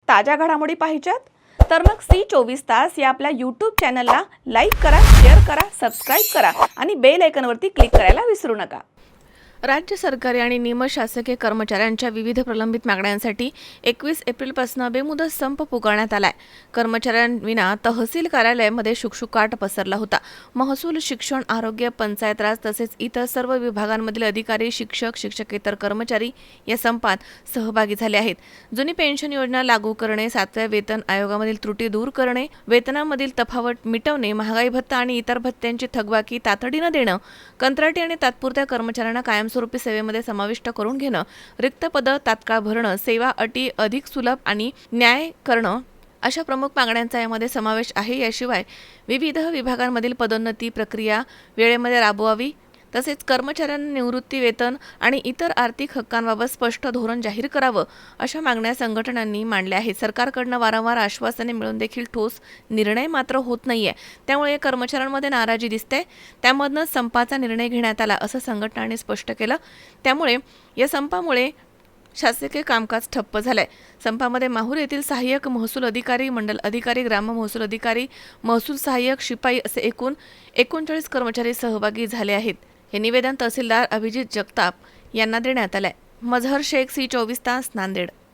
ताज्या घडामोडी पाहिजेत? तर मग C24 या आपल्या YouTube चॅनलला लाईक करा, शेअर करा, सबस्क्राईब करा आणि बेल आयकॉनवरती क्लिक करायला विसरू नका. राज्य सरकारी आणि निमशासकीय कर्मचाऱ्यांच्या विविध प्रलंबित मागण्यांसाठी 21 एप्रिलपासून बेमुदत संप पुकारण्यात आलाय. कर्मचाऱ्यांविना तहसील कार्यालयामध्ये शुकशुकाट पसरला होता. महसूल, शिक्षण, आरोग्य, पंचायत राज तसेच इतर सर्व विभागांमधील अधिकारी, शिक्षक, शिक्षकेतर कर्मचारी या संपात सहभागी झाले आहेत. जुनी पेन्शन योजना लागू करणे, 7व्या वेतन आयोगामधील त्रुटी दूर करणे, वेतनामधील तफावत मिटवणे, महागाई भत्ता आणि इतर भत्त्यांची थकबाकी तातडीनं देणं, कंत्राटी आणि तात्पुरत्या कर्मचाऱ्यांना कायमस्वरूपी सेवेमध्ये समाविष्ट करून घेणं, रिक्त पदं तात्काळ भरणं, सेवा अटी अधिक सुलभ आणि न्याय करणं अशा प्रमुख मागण्यांचा यामध्ये समावेश आहे. याशिवाय विविध विभागांमधील पदोन्नती प्रक्रिया वेळेमध्ये राबवावी तसेच कर्मचाऱ्यांना निवृत्ती वेतन आणि इतर आर्थिक हक्कांबाबत स्पष्ट धोरण जाहीर करावं अशा मागण्या संघटनांनी मांडल्या आहेत. सरकारकडनं वारंवार आश्वासने मिळून देखील ठोस निर्णय मात्र होत नाहीये. त्यामुळे कर्मचाऱ्यांमध्ये नाराजी दिसते. त्यामधनंच संपाचा निर्णय घेण्यात आला असं संघटनांनी स्पष्ट केलं. त्यामुळे या संपामुळे शासकीय कामकाज ठप्प झालंय. संपामध्ये माहूर येथील सहाय्यक महसूल अधिकारी, मंडल अधिकारी, ग्राम महसूल अधिकारी, महसूल सहाय्यक, शिपाई असे एकूण 39 कर्मचारी सहभागी झाले आहेत. हे निवेदन तहसीलदार अभिजित जगताप यांना देण्यात आलंय. मझहर शेख, C24 नांदेड.